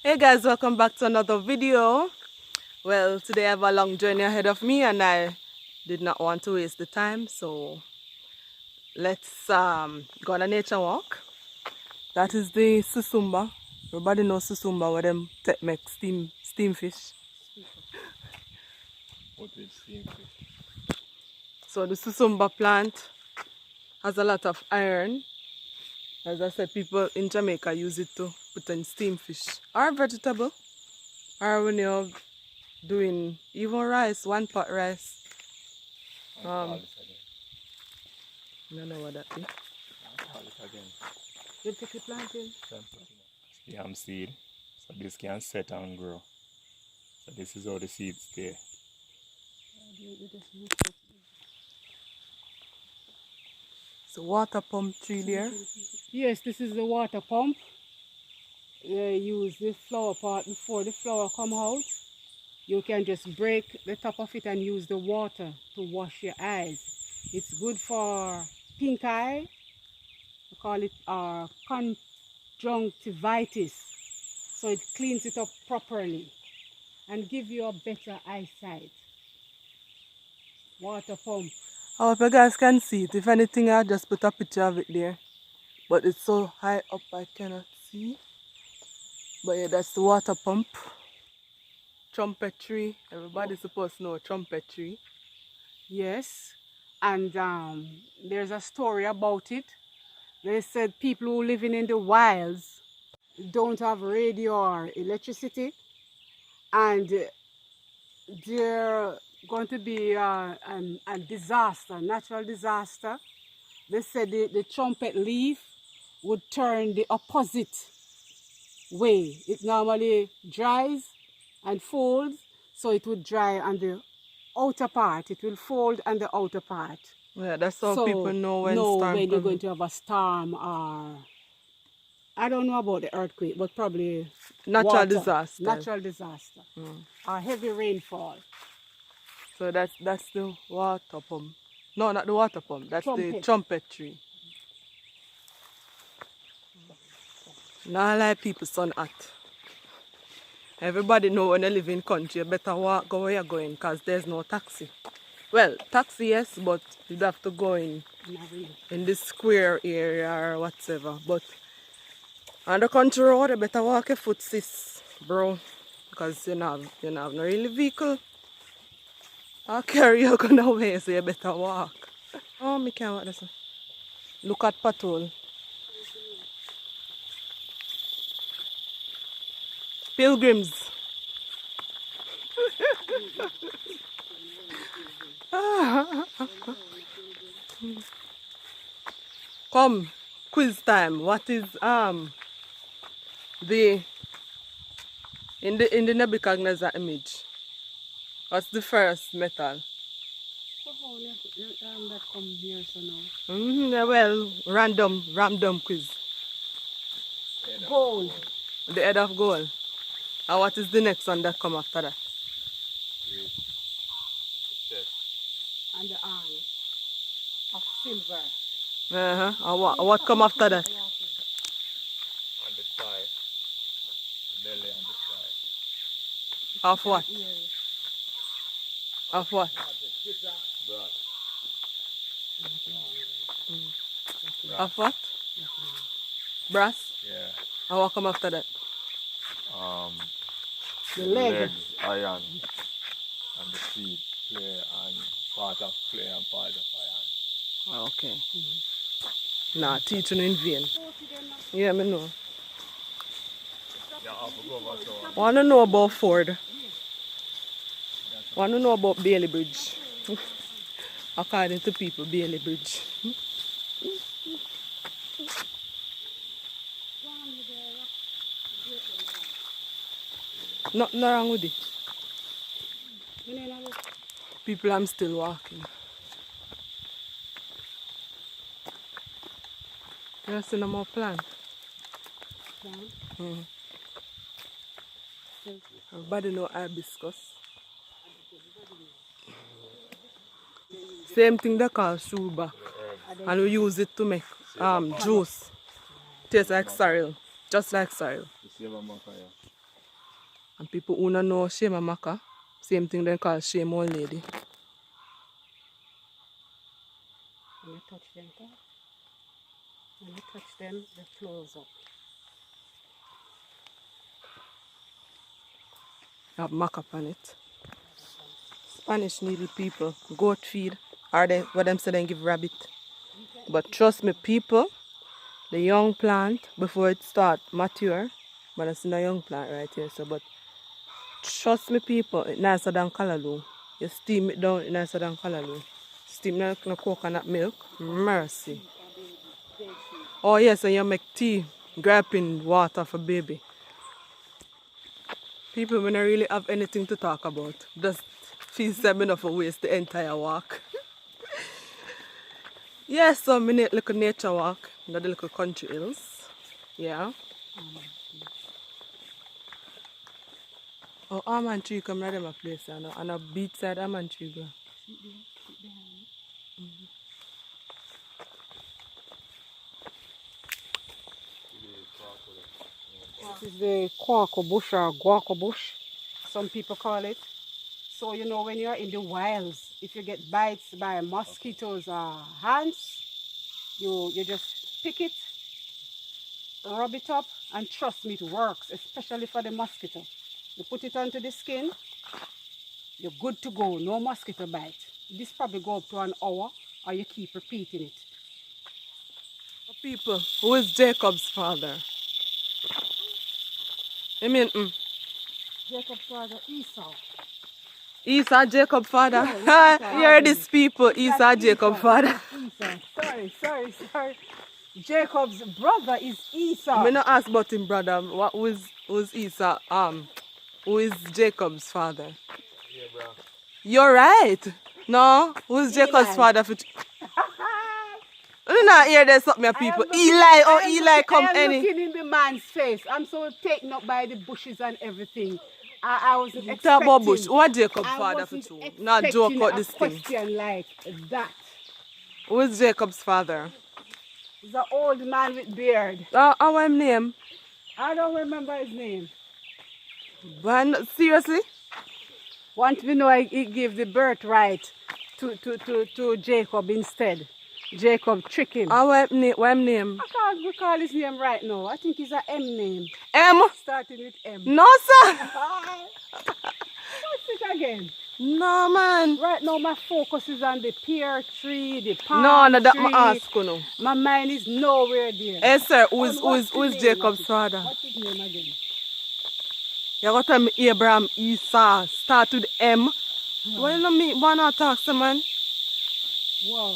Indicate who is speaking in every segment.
Speaker 1: Hey guys, welcome back to another video. Well, today I have a long journey ahead of me and I did not want to waste the time, so let's go on a nature walk. That is the susumba. Everybody knows susumba, where them make steam fish.
Speaker 2: What is steam fish?
Speaker 1: So the susumba plant has a lot of iron. As I said, people in Jamaica use it to put in steam fish or vegetable, or when you're doing even rice, one pot rice. I don't know what that is. You take the planting?
Speaker 2: Yam seed. So this can set and grow. So this is how the seeds stay.
Speaker 1: It's a water pump tree there.
Speaker 3: Yes, this is the water pump. They use the flower part before the flower come out. You can just break the top of it and use the water to wash your eyes. It's good for pink eye. We call it conjunctivitis. So it cleans it up properly and give you a better eyesight. Water pump.
Speaker 1: I hope you guys can see it. If anything, I'll just put a picture of it there. But it's so high up I cannot see. But yeah, that's the water pump. Trumpet tree. Everybody's supposed to know a trumpet tree.
Speaker 3: Yes, and there's a story about it. They said people who living in the wilds don't have radio or electricity, and they're going to be a disaster, natural disaster. They said the trumpet leaf would turn the opposite way. It normally dries and folds, so it would dry on the outer part. It will fold on the outer part.
Speaker 1: Yeah, that's how people know when
Speaker 3: you're going to have a storm, or I don't know about the earthquake, but probably
Speaker 1: natural disaster.
Speaker 3: Natural disaster. Or heavy rainfall.
Speaker 1: So that's the water pump. No, not the water pump. That's the trumpet tree. Now like people sun hot. Everybody know when you live in country, you better walk go where you're going because there's no taxi. Well, taxi yes, but you'd have to go in the square area or whatever. But on the country road, you better walk your foot, sis, bro. Because you don't have no really vehicle. I'll carry you going away, so you better walk. Oh, me can't walk this one. Look at patrol. Pilgrims. Come, quiz time. What is the in the Nebuchadnezzar image? What's the first metal?
Speaker 3: So how that come here so now?
Speaker 1: Yeah, well, random quiz.
Speaker 3: Gold.
Speaker 1: The head of gold. And what is the next one that come after that?
Speaker 3: And the arm of silver.
Speaker 1: And what come after that?
Speaker 2: And the thigh. The belly and the thigh.
Speaker 1: Of what? Of what?
Speaker 2: Brass.
Speaker 1: Of what? Brass?
Speaker 2: Yeah.
Speaker 1: And what come after that?
Speaker 3: The legs,
Speaker 2: iron. And the feet, clay, and part of clay and part of iron.
Speaker 1: Okay. Nah, teaching in vain. Yeah, me know.
Speaker 2: Yeah, I forgot about
Speaker 1: Wanna know about Ford? Wanna know about Bailey Bridge? According to people, Bailey Bridge. Nothing wrong with it. People, I'm still walking. You see no more plant? Everybody know hibiscus. Same thing they call sugar. And we use it to make juice. Tastes like sorrel. Just like sorrel. And people who don't know shame a maca, same thing they call shame old lady.
Speaker 3: When you touch them, they close up.
Speaker 1: Have maca on it. Spanish needle people, goat feed, or they, what them say they give rabbit. But trust me people, the young plant, before it start mature, but it's not a young plant right here, so but trust me people, it's nicer than callaloo. You steam it down, it's nicer than callaloo. Steam like no coconut milk, mercy. Oh yes, and you make tea, grabbing water for baby. People when I really have anything to talk about, just feel sad enough to waste the entire walk. Yes, so we need little nature walk, not the little country hills. Yeah. Oh, almond tree come right in my place, you know, and a beach side almond tree go.
Speaker 3: This is the quaco bush or guaco bush, some people call it. So you know when you're in the wilds, if you get bites by mosquitoes or ants, you just pick it, rub it up, and trust me, it works, especially for the mosquito. You put it onto the skin, you're good to go, no mosquito bite. This probably go up to an hour, or you keep repeating it.
Speaker 1: People, who is Jacob's father? I mean,
Speaker 3: Jacob's father, Esau.
Speaker 1: Esau, Jacob's father.
Speaker 3: No, Esau,
Speaker 1: Hear these people, Esau,
Speaker 3: That's
Speaker 1: Jacob's
Speaker 3: Esau.
Speaker 1: father.
Speaker 3: That's Esau. Sorry. Jacob's brother is Esau.
Speaker 1: I'm not ask about him, brother. Who's Esau? Who is Jacob's father?
Speaker 2: Yeah, bro.
Speaker 1: You're right. No, who's Jacob's
Speaker 3: Eli.
Speaker 1: father? For you not hear there's something, people. Eli come
Speaker 3: I am
Speaker 1: any.
Speaker 3: looking in the man's face. I'm so taken up by the bushes and everything. I wasn't expecting.
Speaker 1: Talk about bush. What Jacob's
Speaker 3: I
Speaker 1: father for
Speaker 3: wasn't
Speaker 1: you? Not joke
Speaker 3: expecting
Speaker 1: about
Speaker 3: a
Speaker 1: this thing.
Speaker 3: question like that.
Speaker 1: Who is Jacob's father?
Speaker 3: He's an old man with beard.
Speaker 1: How him name?
Speaker 3: I don't remember his name.
Speaker 1: But seriously?
Speaker 3: Want to know he gave the birthright to Jacob instead. Jacob trick him.
Speaker 1: What him name?
Speaker 3: I can't recall his name right now. I think it's an M name.
Speaker 1: M?
Speaker 3: Starting with M.
Speaker 1: No, sir.
Speaker 3: What's it again?
Speaker 1: No, man.
Speaker 3: Right now my focus is on the pear tree, the palm
Speaker 1: No, that
Speaker 3: tree.
Speaker 1: I ask you no.
Speaker 3: My mind is nowhere there.
Speaker 1: Hey, sir, who
Speaker 3: And what's
Speaker 1: is
Speaker 3: his name?
Speaker 1: Jacob's father?
Speaker 3: What's his name again?
Speaker 1: You got to tell me Abraham, Esau, start with M. Why you not me? Why not talk, sir, man?
Speaker 3: Wow.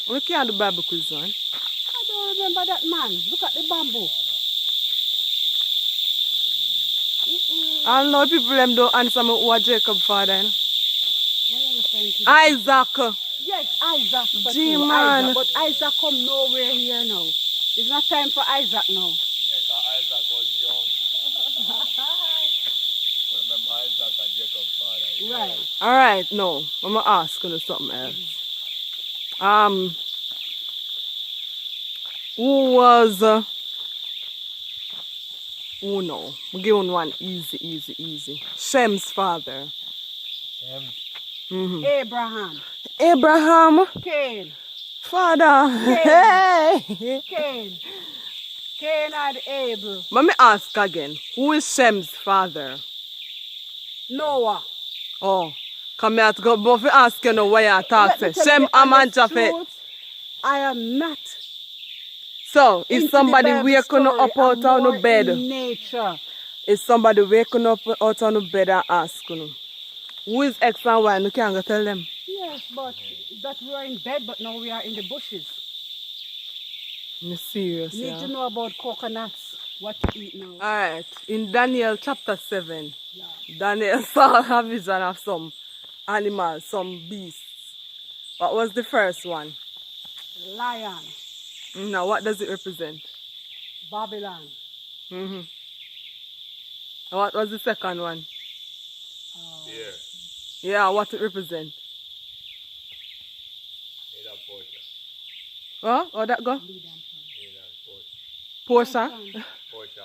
Speaker 1: We can't do Bible quiz, man.
Speaker 3: I don't remember that man. Look at the bamboo.
Speaker 1: I don't know if people them don't answer me who are Jacob's father. You know?
Speaker 3: What am I trying to do?
Speaker 1: Isaac.
Speaker 3: Yes, Isaac. for
Speaker 1: Gee,
Speaker 3: sure,
Speaker 1: man.
Speaker 3: Isaac. But Isaac come nowhere here now. It's not time for Isaac now.
Speaker 2: Yeah, 'cause Isaac was young. Remember Isaac and Jacob's father. Yeah.
Speaker 3: Right.
Speaker 1: Alright, no. I'm going to ask you something else. Who was... oh no. We'll give one easy. Shem's father.
Speaker 3: Abraham.
Speaker 1: Abraham.
Speaker 3: Cain.
Speaker 1: Father. Hey.
Speaker 3: Cain. Cain and Abel.
Speaker 1: Let me ask again. Who is Shem's father?
Speaker 3: Noah.
Speaker 1: Oh. Come here to go. But if you ask you know why you talk.
Speaker 3: Let me tell
Speaker 1: Shem,
Speaker 3: you the
Speaker 1: Ham and
Speaker 3: honest
Speaker 1: Japhet.
Speaker 3: truth, I am not.
Speaker 1: So, if
Speaker 3: into
Speaker 1: somebody
Speaker 3: the Bible
Speaker 1: waking
Speaker 3: story.
Speaker 1: up out
Speaker 3: I'm
Speaker 1: on
Speaker 3: more
Speaker 1: the bed,
Speaker 3: in nature.
Speaker 1: if somebody waking up out on the bed and ask you, who is X and Y, you can't go tell them.
Speaker 3: Yes, but that we are in bed, but now we are in the bushes.
Speaker 1: You're serious,
Speaker 3: Need
Speaker 1: yeah.
Speaker 3: to know about coconuts. What to eat now.
Speaker 1: Alright, in Daniel chapter 7, Daniel saw a vision of some animals, some beasts. What was the first one?
Speaker 3: Lion.
Speaker 1: Now, what does it represent?
Speaker 3: Babylon.
Speaker 1: What was the second one?
Speaker 2: Yeah.
Speaker 1: Yeah, what it represent?
Speaker 2: Need a portion.
Speaker 1: Huh? How that go?
Speaker 2: Need a portion.
Speaker 1: Portia?
Speaker 2: Portion.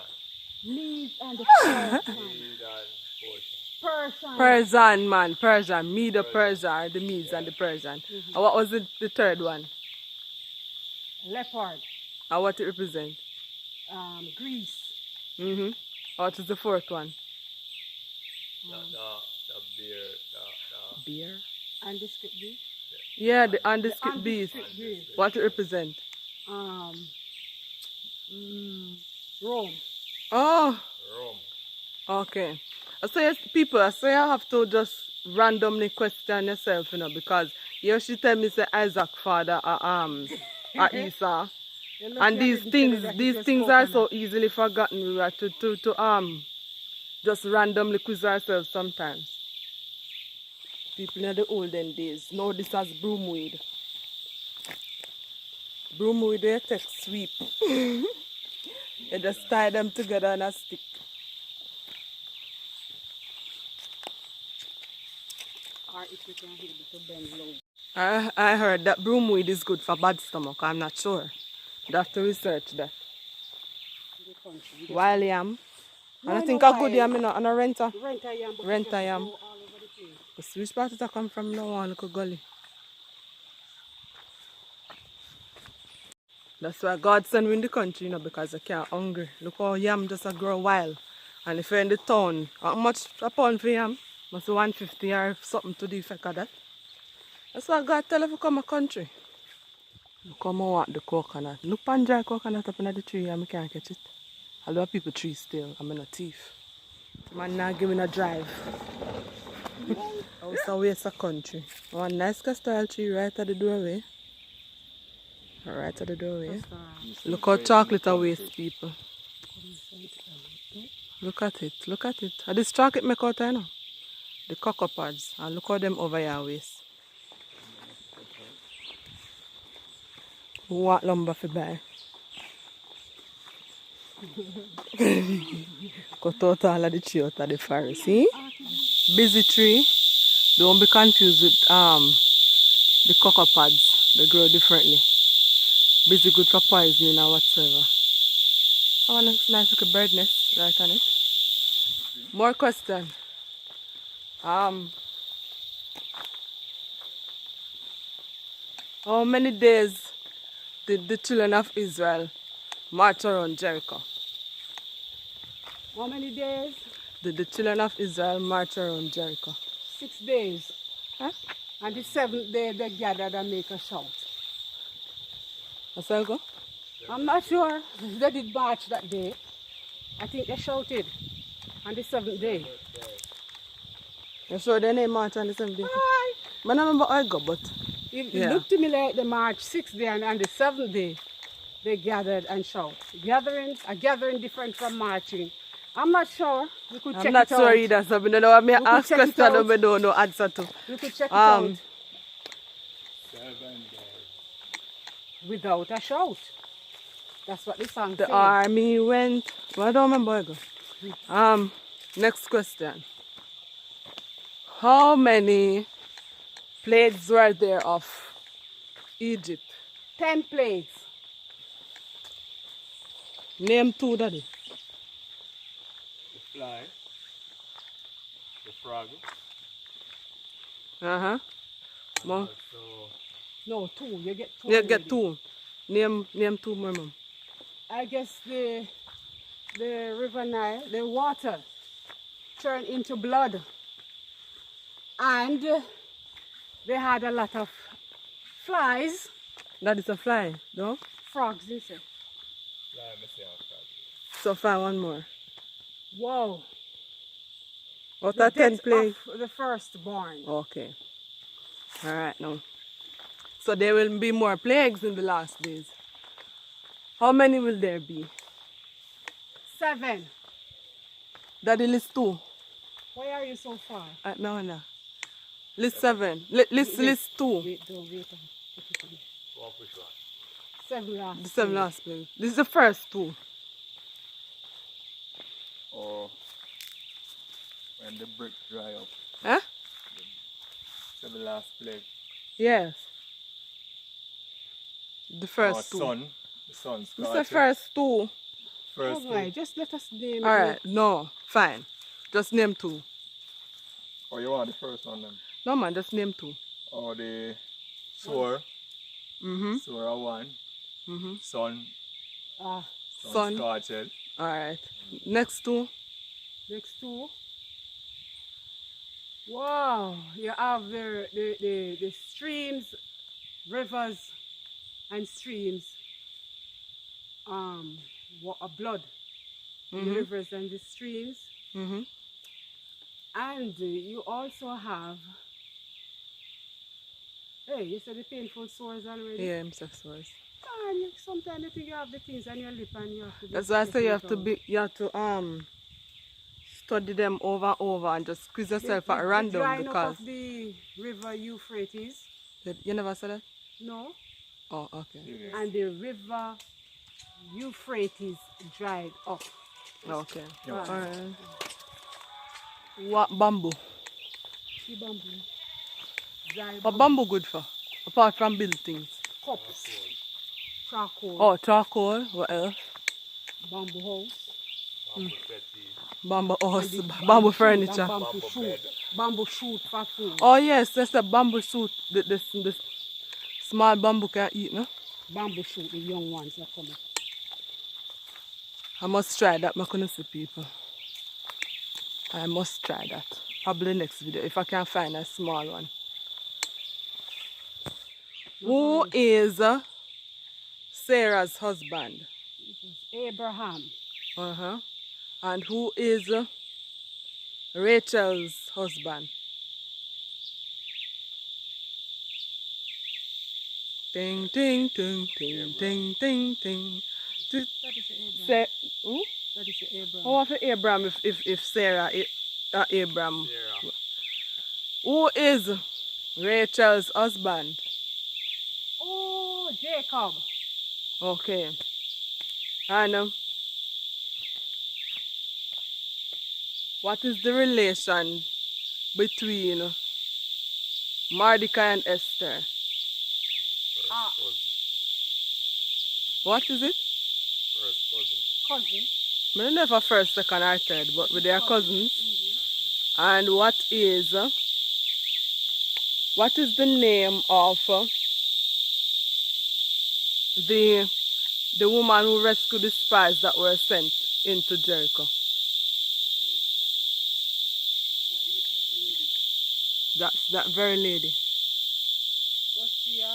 Speaker 3: Medes and the Persian.
Speaker 2: Mead and Portia.
Speaker 3: Persian.
Speaker 1: Persian, man. Persian. Me the Persian, the Medes and the Persian. And what was the third one?
Speaker 3: Leopard.
Speaker 1: And what it represent?
Speaker 3: Greece.
Speaker 1: Mm-hmm. What is the fourth one?
Speaker 2: The beer, the
Speaker 1: Beer.
Speaker 3: Undescript beast.
Speaker 1: Yeah, the undescript beast. What it represent?
Speaker 3: Rome.
Speaker 1: Oh,
Speaker 2: Rome.
Speaker 1: okay. So yes, people, so you have to just randomly question yourself, you know, because you she tell me say Isaac father at Esau. And these things are so easily forgotten. We have to just randomly quiz ourselves sometimes. People in the olden days know this as broomweed. Broomweed they take sweep. You just tie them together on a stick.
Speaker 3: Or if you can able to bend low.
Speaker 1: I heard that broomweed is good for bad stomach. I'm not sure. You have to research that. Wild yam. And I think a good yam, you know, and a renter.
Speaker 3: Renter yam.
Speaker 1: Renter yam.
Speaker 3: All over the place.
Speaker 1: Which part does it come from now on, little gully? That's why God sent me in the country, you know, because I can't hungry. Look how yam just grow wild. And if you're in the town, how much a pound for yam? Must be 150 or something to the effect of that. That's why God tell you to come a country. Look how I want the coconut. Look on dry coconut up in the tree and I can't catch it. A lot of people tree still. I'm in a thief. Man now give me a drive. It's a waste of country. One nice style tree right at the doorway. Right at the doorway. Look how chocolate are waste, people. Look at it, look at it. And this chocolate make out, you know? The cocoa pods. And look how them over your waist. Who want lumber for buy? Cut out all of the tree out of the forest, see? Busy tree. Don't be confused with the cocoa pods. They grow differently. Busy good for poisoning or whatsoever. Oh, nice little bird nest right on it. More question. How many days did the children of Israel march around Jericho?
Speaker 3: How many days?
Speaker 1: Did the children of Israel march around Jericho?
Speaker 3: 6 days.
Speaker 1: Huh?
Speaker 3: And the 7th day they gathered and make a shout.
Speaker 1: That's how it go?
Speaker 3: I'm not sure. They did march that day. I think they shouted on the 7th day.
Speaker 1: You sure they didn't march on the 7th day?
Speaker 3: Aye.
Speaker 1: I don't remember how I go, but
Speaker 3: It
Speaker 1: yeah.
Speaker 3: looked to me like they marched 6th day and on the 7th day they gathered and shout. A gathering different from marching. I'm not sure. We could check
Speaker 1: I'm not
Speaker 3: it
Speaker 1: sure
Speaker 3: out.
Speaker 1: either, so I don't know what me ask
Speaker 3: check it
Speaker 1: question
Speaker 3: out.
Speaker 1: and I don't know answer to.
Speaker 3: We could check it out
Speaker 2: 7 days.
Speaker 3: without a shout. That's what the song
Speaker 1: The
Speaker 3: says.
Speaker 1: army went. Well, I don't remember how it go. Next question. How many plagues were there of Egypt?
Speaker 3: 10 plagues.
Speaker 1: Name 2, Daddy.
Speaker 2: The fly, the frog,
Speaker 1: Uh-huh. Mom.
Speaker 2: so
Speaker 3: No, 2. You get 2.
Speaker 1: Yeah, get
Speaker 3: already.
Speaker 1: 2. Name 2 more, Mom.
Speaker 3: I guess the River Nile, the water turned into blood. And they had a lot of flies,
Speaker 1: That is a fly, no?
Speaker 3: frogs, they say.
Speaker 2: fly, me say a frog.
Speaker 1: So far, one more.
Speaker 3: Wow.
Speaker 1: What
Speaker 3: The
Speaker 1: are 10
Speaker 3: death
Speaker 1: plagues?
Speaker 3: of the firstborn.
Speaker 1: Okay. Alright now. So there will be more plagues in the last days. How many will there be?
Speaker 3: 7.
Speaker 1: Daddy list 2.
Speaker 3: Why are you so far?
Speaker 1: No, no. List 7. List 2.
Speaker 3: Wait, don't wait.
Speaker 2: What which one?
Speaker 3: 7 last.
Speaker 1: The 7 last plague. This is the first 2.
Speaker 2: Or when the brick dry up.
Speaker 1: Huh?
Speaker 2: So the last plague.
Speaker 1: Yes. The
Speaker 2: Or
Speaker 1: first 2.
Speaker 2: sun. The sun
Speaker 1: This is the
Speaker 2: scorching.
Speaker 1: first 2.
Speaker 2: First
Speaker 3: All right, just let us name
Speaker 1: Alright, no, fine. Just name 2.
Speaker 2: Or you want the first one then?
Speaker 1: No man, just name 2.
Speaker 2: Or the Soar.
Speaker 1: Mm-hmm.
Speaker 2: Soar 1.
Speaker 1: Mm-hmm.
Speaker 2: Sun.
Speaker 1: Sun.
Speaker 2: Scorched.
Speaker 1: Alright. Next 2.
Speaker 3: next to. Wow, you have the streams, rivers, and streams. Blood, the rivers and the streams,
Speaker 1: Mm-hmm.
Speaker 3: and you also have. Hey, you said the painful sores already.
Speaker 1: Yeah, I'm so sorry.
Speaker 3: And sometimes you think you have the things on your lip and you have to.
Speaker 1: That's why I say you have to study them over and over and just squeeze yourself at random
Speaker 3: drying
Speaker 1: because
Speaker 3: up of the river Euphrates.
Speaker 1: you never said that?
Speaker 3: No.
Speaker 1: Oh, okay.
Speaker 2: Yeah.
Speaker 3: And the river Euphrates dried up.
Speaker 1: Okay.
Speaker 2: Yeah.
Speaker 1: Alright. What bamboo?
Speaker 3: See bamboo. Dry
Speaker 1: What bamboo good for? Apart from build things.
Speaker 3: cups. Charcoal.
Speaker 1: Oh, charcoal. What else?
Speaker 3: Bamboo house.
Speaker 1: Bamboo house,
Speaker 3: And the
Speaker 1: bamboo
Speaker 3: shoot
Speaker 1: furniture.
Speaker 3: and bamboo shoot. Bamboo shoot for food.
Speaker 1: Oh yes, that's a bamboo shoot. The small bamboo can eat, no?
Speaker 3: Bamboo shoot, the young ones are coming.
Speaker 1: I must try that. I couldn't see people. I must try that. Probably next video if I can find a small one. Who is Sarah's husband?
Speaker 3: Abraham.
Speaker 1: Uh-huh. And who is Rachel's husband? Ting, ting, ting, ting, ting, ting, ting.
Speaker 3: That is Abraham.
Speaker 1: Say, who?
Speaker 3: That is Abraham.
Speaker 1: How of Abraham if Sarah is Abraham?
Speaker 2: Sarah.
Speaker 1: Who is Rachel's husband?
Speaker 3: Oh, Jacob.
Speaker 1: Okay. And what is the relation between Mordecai and Esther?
Speaker 3: Ah,
Speaker 1: What is it?
Speaker 2: First cousin.
Speaker 3: cousin.
Speaker 1: I don't know if a first, second, or third, but with their cousins. And what is the name of the woman who rescued the spies that were sent into Jericho? That's that very lady.
Speaker 3: Was she a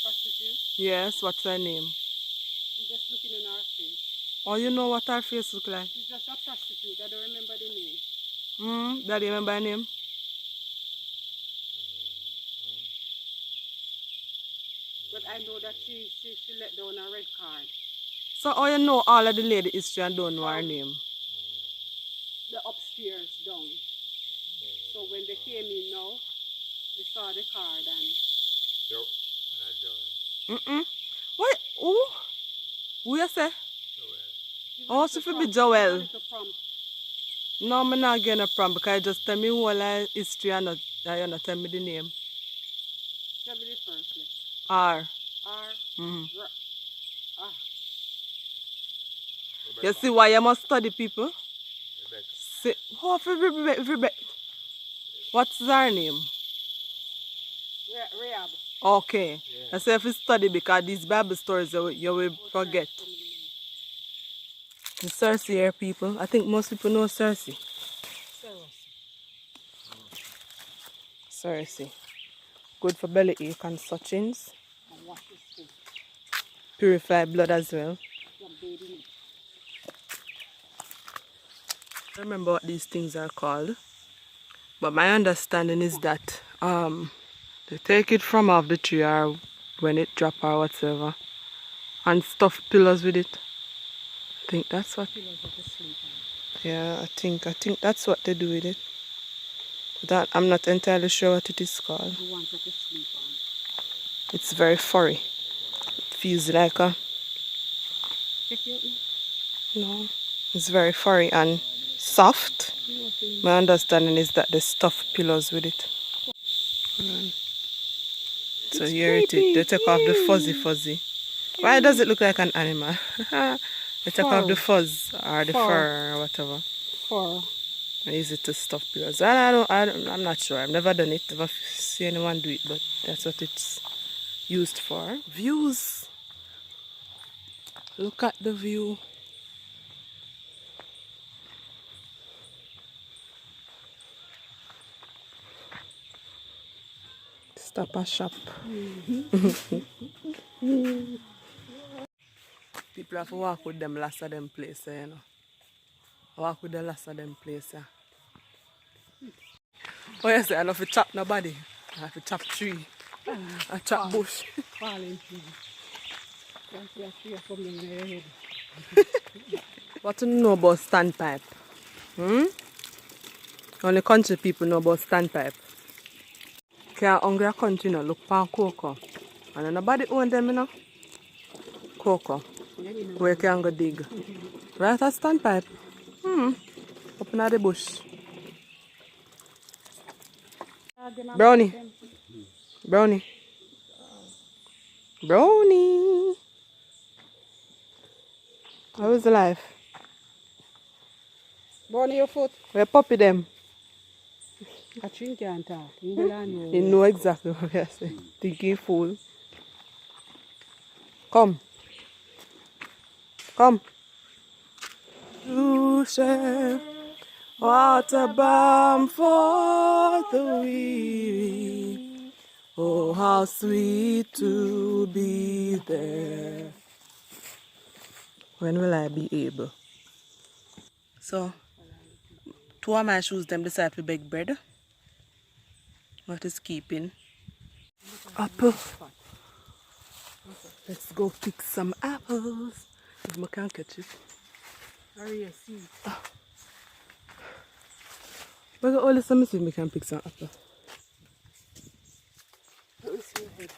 Speaker 3: prostitute?
Speaker 1: Yes, what's her name?
Speaker 3: I'm just looking in her face.
Speaker 1: Oh, you know what her face look like?
Speaker 3: She's just a prostitute. I don't remember the name.
Speaker 1: Daddy, remember her name?
Speaker 3: But I know that she let down a red card.
Speaker 1: So, oh, you know all of the lady history and don't know her name?
Speaker 3: The upstairs down. So when they came in now, they saw the card and
Speaker 1: What? Who? Who you say? Oh, so if be Joel. No, I'm not getting a prom because you just tell me whole history and you're not tell me the name.
Speaker 3: Tell me the first name.
Speaker 1: R.
Speaker 3: R. Ah.
Speaker 1: You see why you must study people? See, oh, Rebecca. What's her name?
Speaker 3: Rehab.
Speaker 1: Okay. I say if you study because these Bible stories you will forget. The Cersei here, people. I think most people know Cersei. Cersei. Good for belly ache and such things.
Speaker 3: And wash your skin.
Speaker 1: Purify blood as well.
Speaker 3: Some baby milk.
Speaker 1: I don't remember what these things are called. But my understanding is that they take it from off the tree or when it drop or whatever and stuff pillows with it. I think that's what.
Speaker 3: Pillows that they sleep on.
Speaker 1: Yeah, I think that's what they do with it. That I'm not entirely sure what it is called.
Speaker 3: The ones that they sleep on.
Speaker 1: It's very furry. It feels like a
Speaker 3: Check your ear.
Speaker 1: no. It's very furry and soft. My understanding is that they stuff pillows with it. So here it is. They take off the fuzzy. Why does it look like an animal? They take off the fuzz or the
Speaker 3: Fur.
Speaker 1: fur or whatever.
Speaker 3: Fur.
Speaker 1: I use it to stuff pillows. And I'm not sure. I've never done it. Never seen anyone do it, but that's what it's used for. Views. Look at the view. Stop a shop. People have to walk with them last of them place, you know. Walk with the last of them place, yeah. Oh yes, I don't have to chop nobody. I have to chop tree. I chop bush.
Speaker 3: Falling tree. Can't see a tree from in your head.
Speaker 1: What do you know about standpipe? Only country people know about standpipe. Can't hungry country now look for cocoa. And nobody own them, you know. Cocoa. Where can go dig? Right at standpipe. Up in the bush. Brownie. Brownie. Brownie. How is the life?
Speaker 3: Burn your foot.
Speaker 1: Where puppy them?
Speaker 3: A tree can't talk. You
Speaker 1: You know exactly what you're saying. Thinking fool. Come. Come. You share water balm for the weary. Oh, how sweet to be there. When will I be able? So, two of my shoes them decide to bake bread. What is keeping? Apple. Let's go pick some apples. If I can't catch it.
Speaker 3: Hurry, see.
Speaker 1: But all the summer we can pick some apple.
Speaker 3: Let me see your head.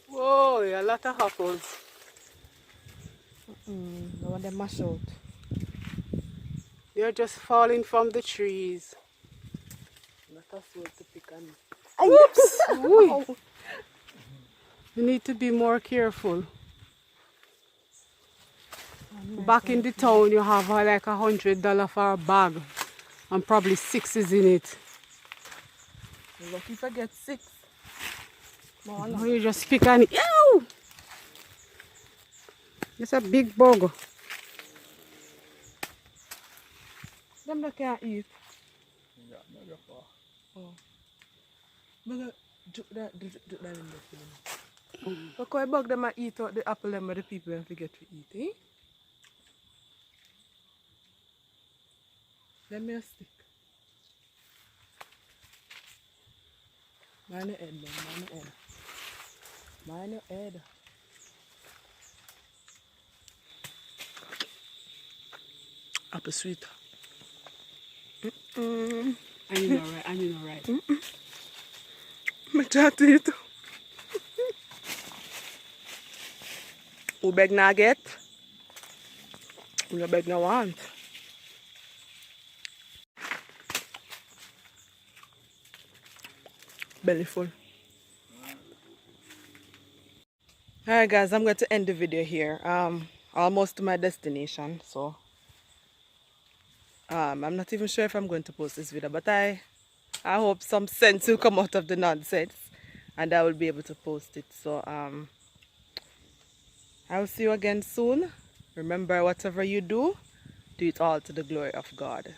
Speaker 3: Whoa, a lot of apples.
Speaker 1: The one they mash out.
Speaker 3: They're just falling from the trees.
Speaker 1: Not a soul to pick on.
Speaker 3: Oops! Ooh. You need to be more careful. Back in the town, you have like $100 for a bag, and probably 6 is in it.
Speaker 1: Lucky if I get 6.
Speaker 3: Oh, you just pick on it. Ew! It's a big bug.
Speaker 1: Them that can't eat.
Speaker 2: Yeah, no, go far.
Speaker 1: Oh. But juke that in the film. Look how bug them and eat out the apple them where the people have to get to eat, eh? Let me a stick. Mind your head, man. Mind your head. Mind your head. Apple sweet.
Speaker 3: I know right. I know right.
Speaker 1: Me try to eat. Who beg na get? Who no beg na want? Belly full. Alright guys, I'm going to end the video here. Almost to my destination, so I'm not even sure if I'm going to post this video, but I hope some sense will come out of the nonsense and I will be able to post it. So I will see you again soon. Remember, whatever you do, do it all to the glory of God.